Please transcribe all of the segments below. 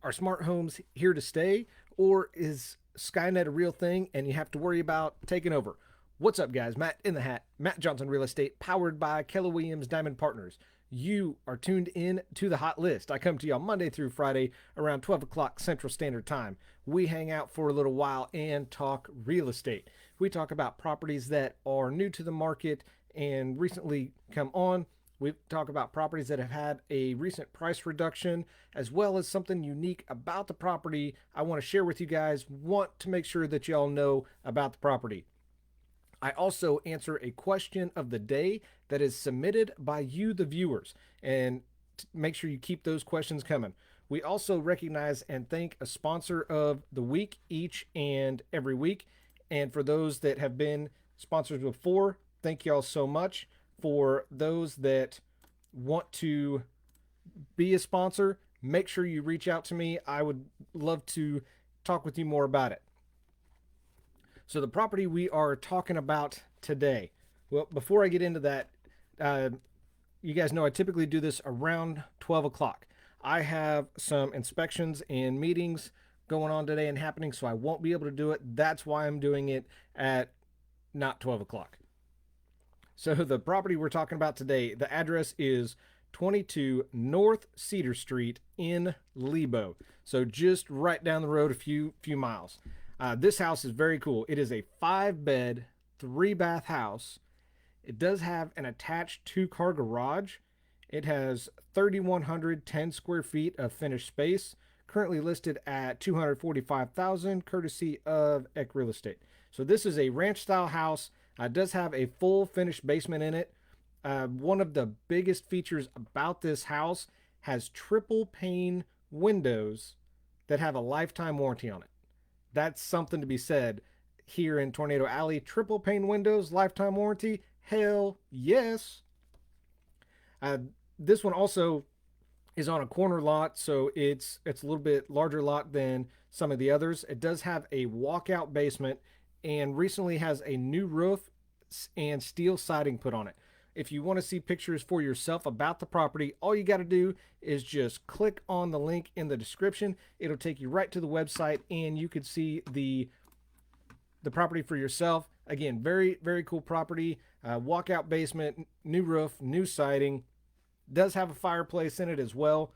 Are smart homes here to stay, or is Skynet a real thing and you have to worry about taking over? What's up, guys? Matt in the Hat, Matt Johnson Real Estate, powered by Keller Williams Diamond Partners. You are tuned in to the Hot List. I come to you on Monday through Friday around 12 o'clock Central Standard Time. We hang out for a little while and talk real estate. We talk about properties that are new to the market and recently come on. We talk about properties that have had a recent price reduction, as well as something unique about the property I want to share with you guys. Want to make sure that y'all know about the property. I also answer a question of the day that is submitted by you, the viewers, and make sure you keep those questions coming. We also recognize and thank a sponsor of the week each and every week. And for those that have been sponsors before, thank y'all so much. For those that want to be a sponsor, make sure you reach out to me. I would love to talk with you more about it. So, the property we are talking about today. Well, before I get into that, uh, you guys know I typically do this around 12 o'clock. I have some inspections and meetings going on today and happening, so I won't be able to do it. That's why I'm doing it at not 12 o'clock. So the property we're talking about today, the address is 22 North Cedar Street in Lebo. So just right down the road a few miles. This house is very cool. It is a 5-bed, 3-bath house. It does have an attached 2-car garage. It has 3,110 square feet of finished space, currently listed at 245,000, courtesy of Eck Real Estate. So this is a ranch style house. It does have a full finished basement in it. One of the biggest features about this house has triple pane windows that have a lifetime warranty on it. That's something to be said here in Tornado Alley. Triple pane windows, lifetime warranty. Hell yes. Uh, this one also is on a corner lot, so it's a little bit larger lot than some of the others. It does have a walkout basement and recently has a new roof and steel siding put on it. If you want to see pictures for yourself about the property, all you got to do is just click on the link in the description. It'll take you right to the website and you can see the property for yourself. Again, very, very cool property. Walkout basement, new roof, new siding. Does have a fireplace in it as well.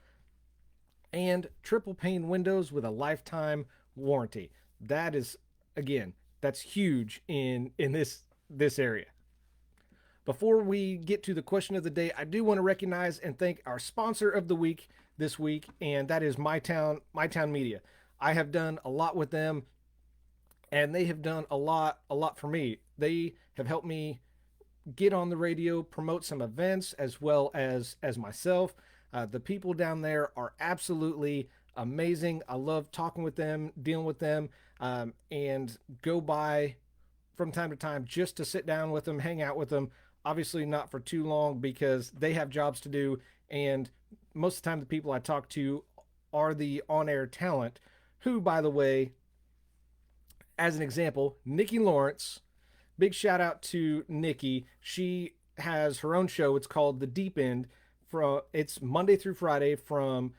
And triple pane windows with a lifetime warranty. That is, again, that's huge in this area. Before we get to the question of the day, I do want to recognize and thank our sponsor of the week this week, and that is My Town Media. I have done a lot with them, and they have done a lot for me. They have helped me get on the radio, promote some events as well as myself. The people down there are absolutely amazing. I love talking with them, dealing with them, and go by from time to time just to sit down with them, hang out with them. Obviously, not for too long because they have jobs to do. And most of the time, the people I talk to are the on air talent, who, by the way, as an example, Nikki Laurence. Big shout out to Nikki. She has her own show. It's called The Deep End. It's Monday through Friday from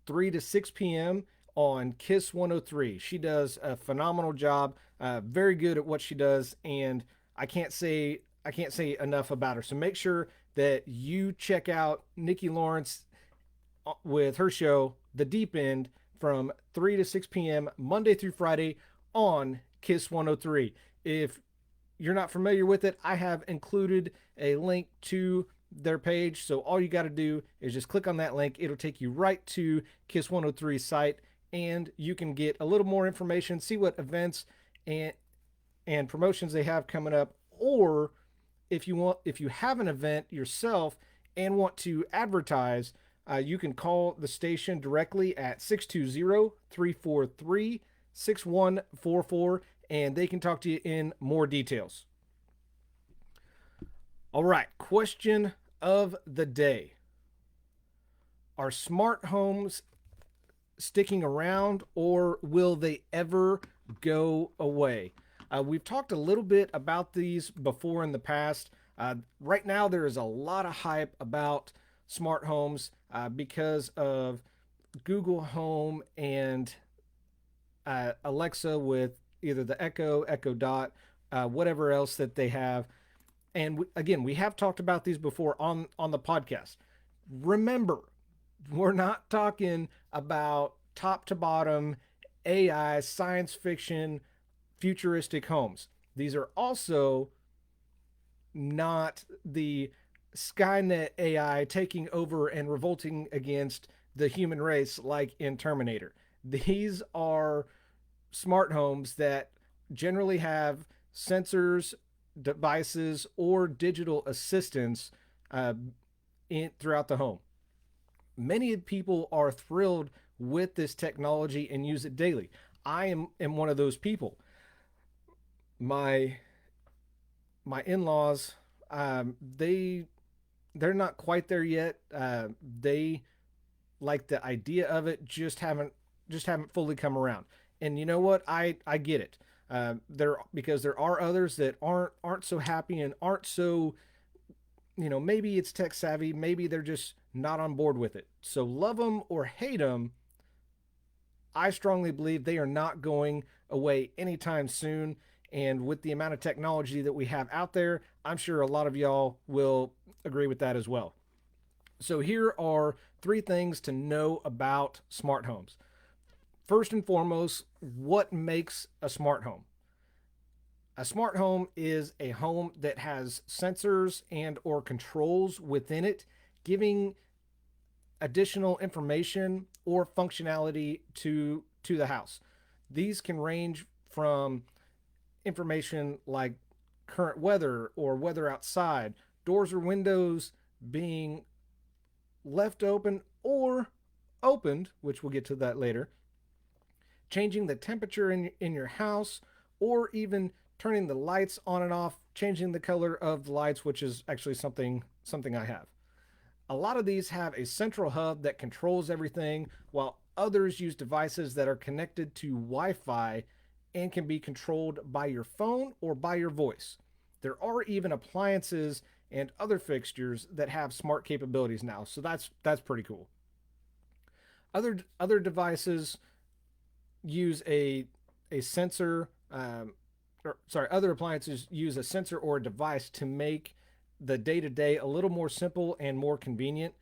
3 to 6 p.m. on Kiss 103. She does a phenomenal job, very good at what she does, and I can't say enough about her. So make sure that you check out Nikki Laurence with her show, The Deep End, from 3 to 6 p.m. Monday through Friday on Kiss 103. If you're not familiar with it, I have included a link to their page. So all you got to do is just click on that link. It'll take you right to Kiss 103's site, and you can get a little more information, see what events and promotions they have coming up. Or if you have an event yourself and want to advertise, you can call the station directly at 620-343-6144, and they can talk to you in more details. All right, question of the day. Are smart homes sticking around, or will they ever go away? We've talked a little bit about these before in the past. Right now, there is a lot of hype about smart homes because of Google Home and Alexa with either the Echo, Echo Dot, whatever else that they have. And again, we have talked about these before on the podcast. Remember, we're not talking about top to bottom AI science fiction futuristic homes. These are also not the Skynet AI taking over and revolting against the human race like in Terminator. These are smart homes that generally have sensors, devices, or digital assistants uh, throughout the home. Many people are thrilled with this technology and use it daily. I am one of those people. My my in-laws, they're not quite there yet. They like the idea of it, just haven't fully come around. And you know what? I get it. There because there are others that aren't so happy and aren't so, maybe it's tech savvy, maybe they're just not on board with it. So love them or hate them, I strongly believe they are not going away anytime soon. And with the amount of technology that we have out there, I'm sure a lot of y'all will agree with that as well. So here are three things to know about smart homes. First and foremost, what makes a smart home? A smart home is a home that has sensors and or controls within it, giving additional information or functionality to the house. These can range from information like current weather or weather outside, doors or windows being left open or opened, which we'll get to that later, changing the temperature in your house, or even turning the lights on and off, changing the color of the lights, which is actually something I have. A lot of these have a central hub that controls everything, while others use devices that are connected to Wi Fi and can be controlled by your phone or by your voice. There are even appliances and other fixtures that have smart capabilities now, so that's pretty cool. Other devices use a sensor, or sorry, other appliances use a sensor or a device to make the day to day a little more simple and more convenient.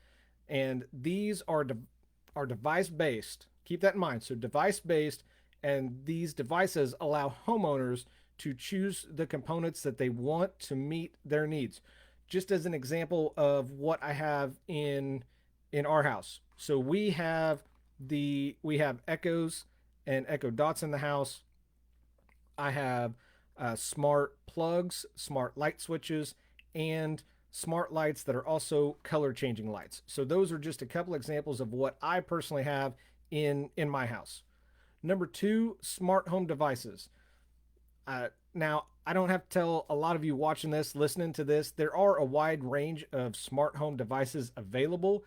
And these are device based. Keep that in mind. So device based, and these devices allow homeowners to choose the components that they want to meet their needs. Just as an example of what I have in our house. So we have Echoes and Echo Dots in the house. I have smart plugs, smart light switches, and smart lights that are also color changing lights. So those are just a couple examples of what I personally have in my house. Number two, smart home devices. Now, I don't have to tell a lot of you watching this, listening to this, there are a wide range of smart home devices available.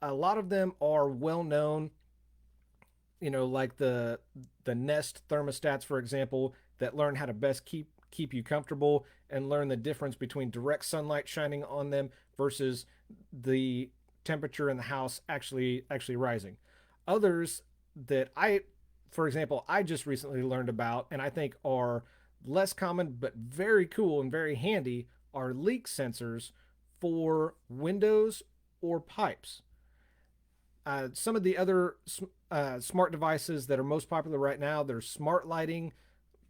A lot of them are well known, like the Nest thermostats, for example, that learn how to best keep you comfortable and learn the difference between direct sunlight shining on them versus the temperature in the house actually rising. Others that for example, I just recently learned about and I think are less common but very cool and very handy are leak sensors for windows or pipes. Some of the other smart devices that are most popular right now, there's smart lighting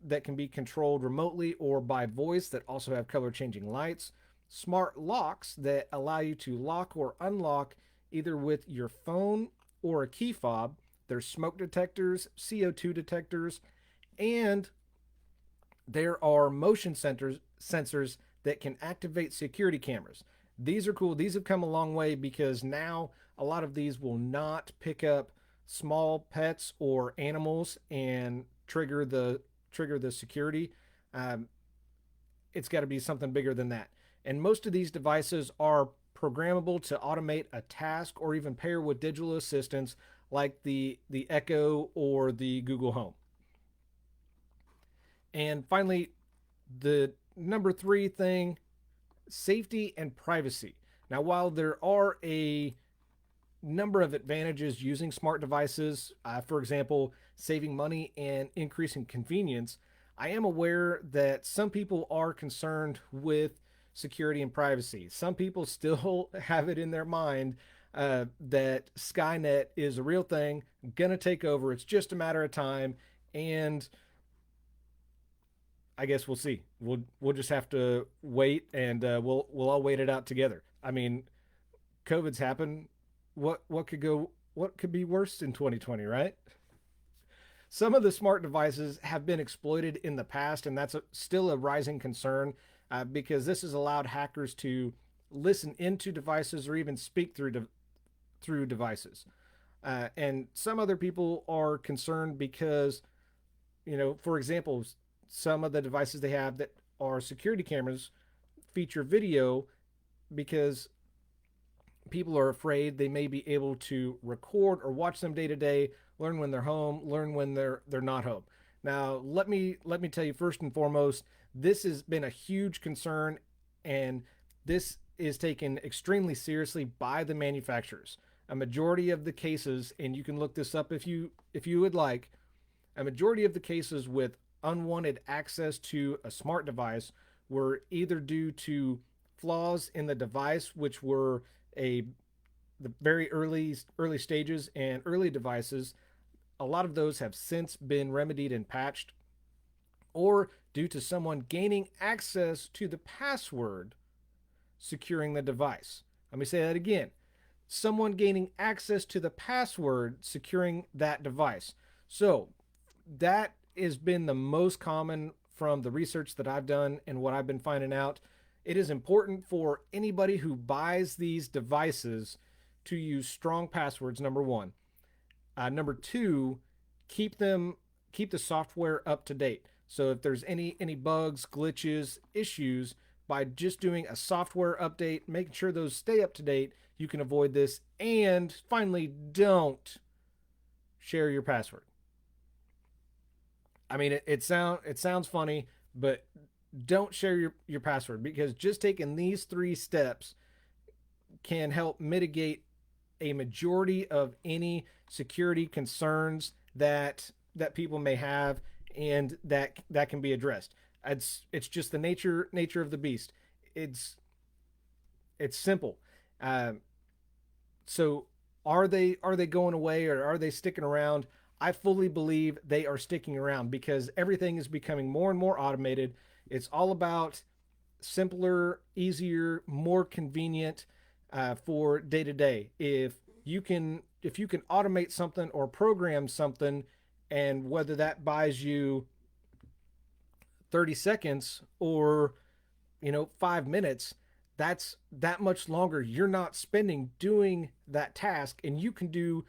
that can be controlled remotely or by voice that also have color changing lights, smart locks that allow you to lock or unlock either with your phone or a key fob. There's smoke detectors, CO2 detectors, and there are motion sensors that can activate security cameras. These are cool. These have come a long way because now a lot of these will not pick up small pets or animals and trigger the security. Um, it's got to be something bigger than that. And most of these devices are programmable to automate a task or even pair with digital assistants like the Echo or the Google Home. And finally, the number three thing, safety and privacy. Now, while there are a number of advantages using smart devices, for example, saving money and increasing convenience, I am aware that some people are concerned with security and privacy. Some people still have it in their mind that Skynet is a real thing, gonna take over. It's just a matter of time, and I guess we'll see. We'll just have to wait, and we'll all wait it out together. I mean, COVID's happened. What could go? What could be worse in 2020, right? Some of the smart devices have been exploited in the past, and still a rising concern because this has allowed hackers to listen into devices or even speak through devices. And some other people are concerned because, for example, some of the devices they have that are security cameras feature video because people are afraid they may be able to record or watch them day to day, learn when they're home, learn when they're not home. Now, let me tell you first and foremost, this has been a huge concern, and this is taken extremely seriously by the manufacturers. A majority of the cases, and you can look this up if you would like, a majority of the cases with unwanted access to a smart device were either due to flaws in the device, which were a the very early stages and early devices. A lot of those have since been remedied and patched, or due to someone gaining access to the password securing the device. Let me say that again. Someone gaining access to the password securing that device. So that has been the most common from the research that I've done and what I've been finding out. It is important for anybody who buys these devices to use strong passwords, number one. Number two, keep the software up to date. So if there's any bugs, glitches, issues, by just doing a software update, making sure those stay up to date, you can avoid this. And finally, don't share your password. I mean, it sounds funny, but don't share your password, because just taking these three steps can help mitigate a majority of any security concerns that people may have, and that can be addressed. It's just the nature of the beast. It's simple. So are they going away, or are they sticking around? I fully believe they are sticking around because everything is becoming more and more automated. It's all about simpler, easier, more convenient for day to day. If you can automate something or program something, and whether that buys you 30 seconds or 5 minutes, that's that much longer you're not spending doing that task, and you can do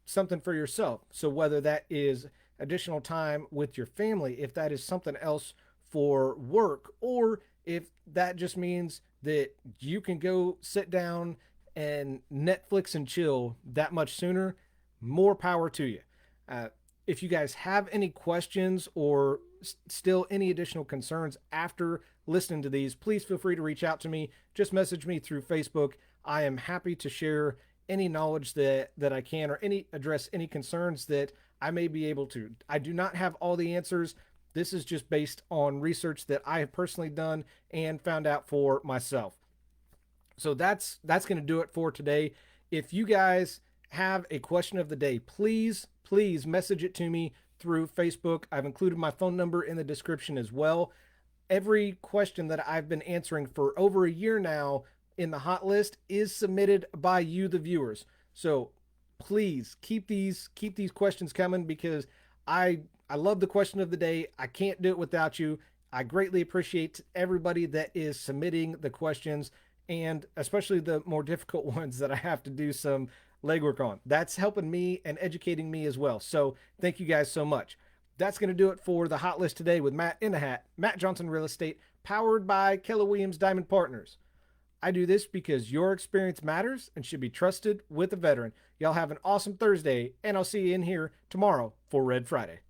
something for yourself. So whether that is additional time with your family, if that is something else for work, or if that just means that you can go sit down and Netflix and chill that much sooner, more power to you. Uh, if you guys have any questions or still any additional concerns after listening to these, please feel free to reach out to me. Just message me through Facebook. I am happy to share any knowledge that I can, or address any concerns that I may be able to. I do not have all the answers. This is just based on research that I have personally done and found out for myself. So that's going to do it for today. If you guys have a question of the day, please message it to me through Facebook. I've included my phone number in the description as well. Every question that I've been answering for over a year now in the hot list is submitted by you, the viewers. So please keep these questions coming, because I love the question of the day. I can't do it without you. I greatly appreciate everybody that is submitting the questions, and especially the more difficult ones that I have to do some legwork on. That's helping me and educating me as well. So thank you guys so much. That's going to do it for the hot list today with Matt in the Hat, Matt Johnson Real Estate, powered by Keller Williams Diamond Partners. I do this because your experience matters and should be trusted with a veteran. Y'all have an awesome Thursday, and I'll see you in here tomorrow for Red Friday.